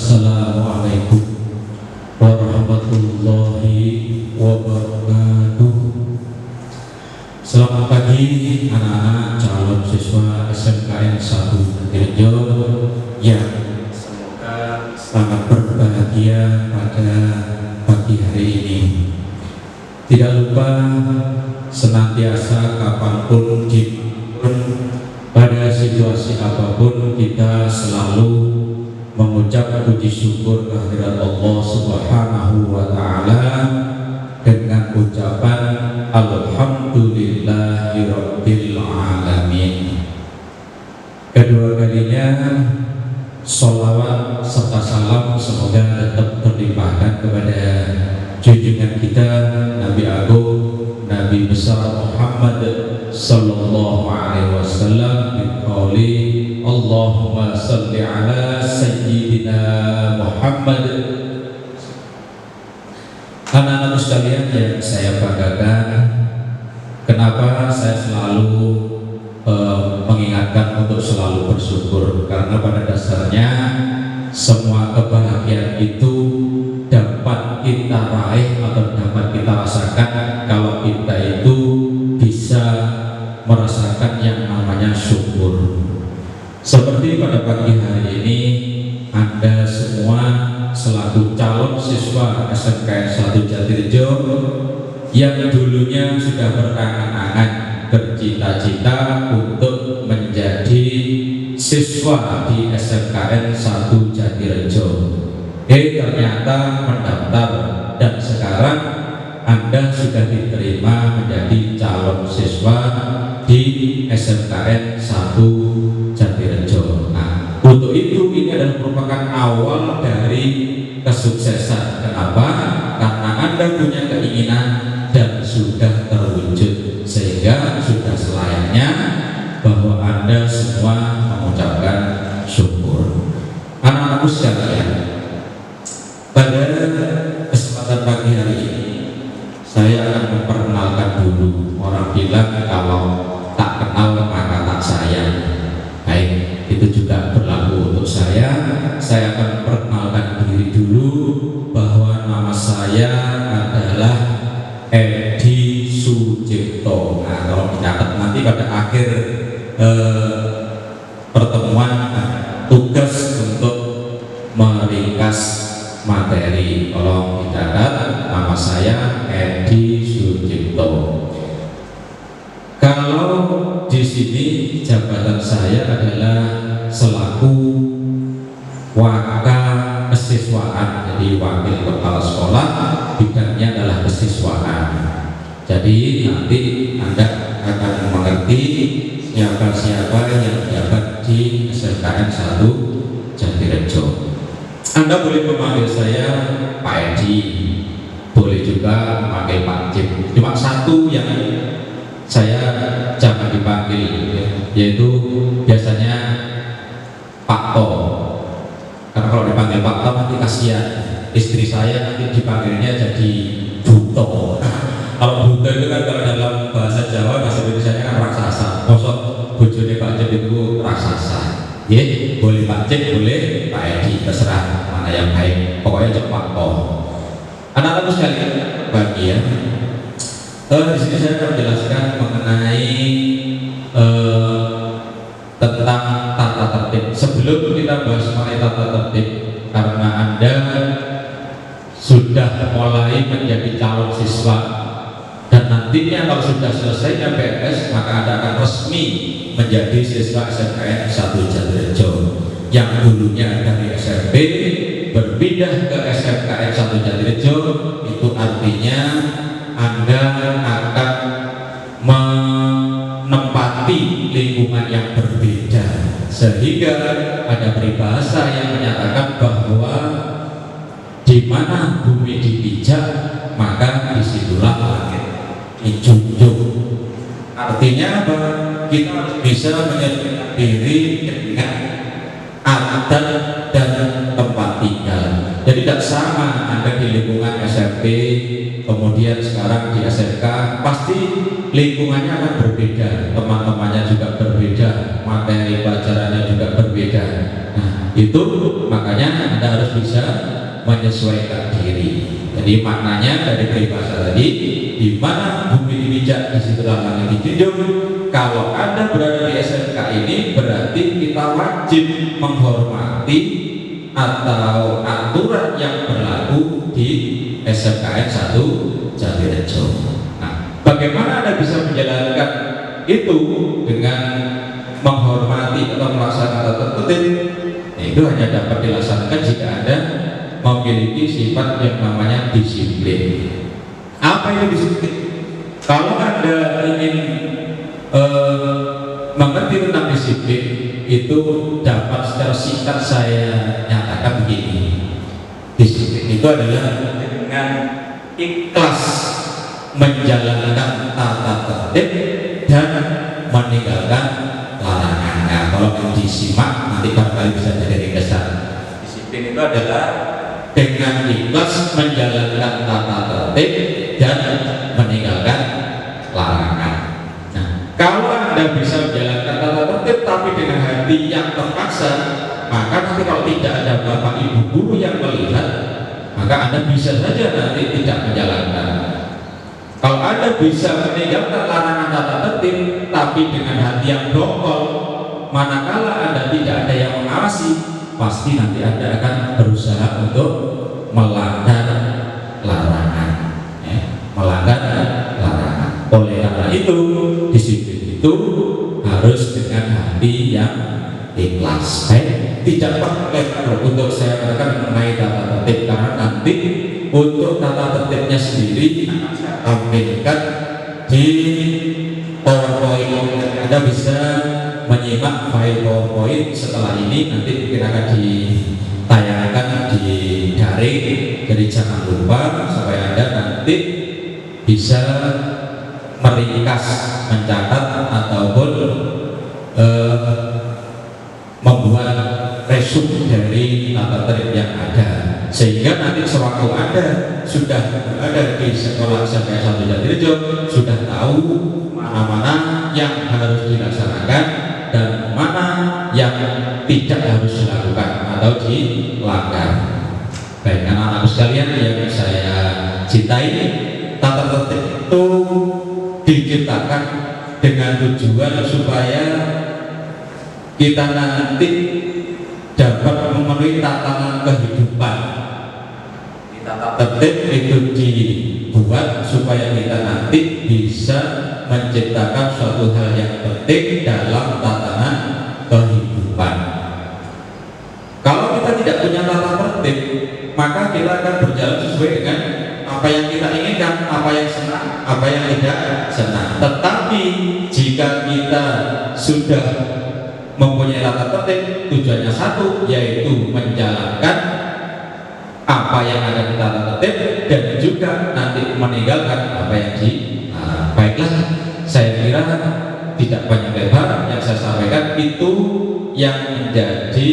Assalamualaikum warahmatullahi wabarakatuh. Selamat pagi anak-anak calon siswa SMKN 1 Tirjo yang semoga sangat berbahagia pada pagi hari ini. Tidak lupa senantiasa kapanpun dimanapun pada situasi apapun kita selalu mengucap puji syukur kehadirat Allah Subhanahu wa Ta'ala dengan ucapan Alhamdulillahirabbil alamin. Kedua kalinya sholawat serta salam semoga tetap terlimpahkan kepada junjungan kita Nabi Agung Nabi besar Muhammad sallallahu alaihi wasallam biqauli Allahumma salli ala sayyidina Muhammad. Anak-anak sekalian yang saya banggakan, kenapa saya selalu mengingatkan untuk selalu bersyukur? Karena pada dasarnya semua kebahagiaan itu dapat kita raih atau dapat kita rasakan kalau kita itu bisa merasakan yang namanya syukur. Seperti pada pagi hari ini, Anda semua selaku calon siswa SMKN 1 Jatirjo yang dulunya sudah berangan-angan bercita-cita untuk menjadi siswa di SMKN 1 Jatirjo, ternyata mendaftar dan sekarang Anda sudah diterima menjadi calon siswa di SMKN 1 Jatirjo. Nah, untuk itu ini adalah merupakan awal dari kesuksesan. Kenapa? Karena Anda punya keinginan dan sudah terwujud, sehingga sudah selayaknya bahwa Anda semua mengucapkan syukur. Anak-anakku sekalian, pada kesempatan pagi hari ini saya akan memperkenalkan dulu. Orang bilang kalau tak kenal maka tak sayang. Baik, itu juga berlaku untuk saya. Saya akan perkenalkan diri dulu bahwa nama saya adalah Edi Sucipto. Nah, kalau dicatat nanti pada akhir pertemuan tugas untuk meringkas materi. Kalau dicatat nama saya Edi Sucipto. Kalau di sini jabatan saya adalah selaku waka kesiswaan, jadi wakil kepala sekolah, bidangnya adalah kesiswaan. Jadi nanti Anda akan mengerti siapa-siapa yang jabat di SMKN 1 Jatirjo. Anda boleh memanggil saya Pak Edi, boleh juga memanggil Pak Cip. Cuma satu yang saya jangan dipanggil, yaitu biasanya Pak To. Karena kalau dipanggil Pak To nanti kasihan istri saya, nanti dipanggilnya jadi Buto. Kalau Buto itu kan kalau dalam bahasa Jawa, bahasa Indonesia kan raksasa. Kosok bojone Pak Cip itu raksasa. Boleh Pak Cip, boleh Pak Edi, terserah mana yang baik. Pokoknya cepat Pak To. Anak-anak sekalian bahagia. Di sini saya akan menjelaskan mengenai tentang tata tertib. Sebelum kita bahas mengenai tata tertib, karena Anda sudah mulai menjadi calon siswa dan nantinya kalau sudah selesai MPLS maka Anda akan resmi menjadi siswa SMKN 1 Jatirjo yang dulunya dari SMP berpindah ke SMKN 1 Jatirjo. Itu artinya Anda akan menempati lingkungan yang berbeda, sehingga ada peribahasa yang menyatakan bahwa di mana bumi dipijak maka disitulah langit dijunjung. Artinya apa? Kita harus bisa menyesuaikan diri dengan adat dan tempat tinggal. Jadi tidak sama Anda di lingkungan SMP, kemudian sekarang di SMK, pasti lingkungannya akan berbeda, teman-temannya juga berbeda, materi pelajarannya juga berbeda. Nah, itu makanya Anda harus harus bisa menyesuaikan diri. Jadi maknanya dari peribahasa tadi, di mana bumi dipijak di situ langit dijunjung. Kalau Anda berada di SMK ini berarti kita wajib menghormati atau aturan yang berlaku di SMKN 1 Jatirejo. Nah, bagaimana Anda bisa menjalankan itu dengan menghormati atau melaksanakan tata tertib? Nah, itu hanya dapat dilaksanakan jika Anda memiliki sifat yang namanya disiplin. Apa itu disiplin? Kalau Anda ingin mengerti tentang disiplin, itu dapat secara singkat saya nyatakan begini. Disiplin itu adalah dengan ikhlas menjalankan tata tertib dan meninggalkan larangannya. Kalau disimak nanti barangkali bisa jadi ringkasan. Disiplin itu adalah dengan ikhlas menjalankan tata tertib dan meninggalkan larangan. Nah, kalau Anda bisa menjalankan tata tertib tapi dengan hati yang terpaksa, maka nanti kalau tidak ada bapak ibu guru yang melihat, maka Anda bisa saja nanti tidak menjalankan. Kalau Anda bisa meninggalkan larangan tata tertib tapi dengan hati yang dongkol, manakala Anda tidak ada yang mengawasi, pasti nanti Anda akan berusaha untuk melanggar larangan, melanggar larangan. Oleh karena itu, disiplin itu harus dengan hati yang ikhlas. Tidak perlu untuk saya katakan mengenai tata tertib, karena nanti untuk tata tertibnya sendiri akan saya tampilkan di PowerPoint. Anda bisa menyimak file PowerPoint setelah ini, nanti mungkin akan ditayangkan di daring. Jadi jangan lupa supaya Anda nanti bisa meringkas, mencatat ataupun membuat resume dari tata tertib yang ada, sehingga nanti sewaktu Anda sudah berada di sekolah SMK 1 Jatirejo sudah tahu mana-mana yang harus dilaksanakan dan mana yang tidak harus dilakukan atau dilanggar. Baik, anak-anak sekalian yang saya cintai, tata tertib itu diciptakan dengan tujuan supaya kita nanti dapat memenuhi tatanan kehidupan. Tata tertib itu dibuat supaya kita nanti bisa menciptakan suatu hal yang penting dalam tatanan kehidupan. Kalau kita tidak punya tata tertib, maka kita akan berjalan sesuai dengan apa yang kita inginkan, apa yang senang, apa yang tidak senang. Tetapi jika kita sudah mempunyai tata tertib, tujuannya satu, yaitu menjalankan apa yang ada di tata tertib dan juga nanti meninggalkan apa yang baiklah, saya kira tidak banyak lebar yang saya sampaikan, itu yang menjadi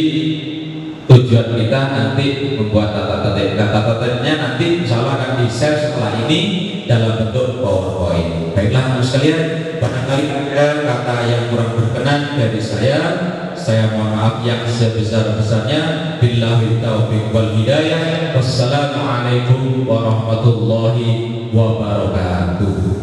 tujuan kita nanti membuat tata tertib. Tata tertibnya nanti insya Allah akan di-share setelah ini dalam bentuk PowerPoint. Baiklah anak sekalian, barangkali ada kata yang kurang berkenan dari saya mohon maaf yang sebesar-besarnya. Billahi taufiq wal hidayah. Wassalamualaikum warahmatullahi wabarakatuh.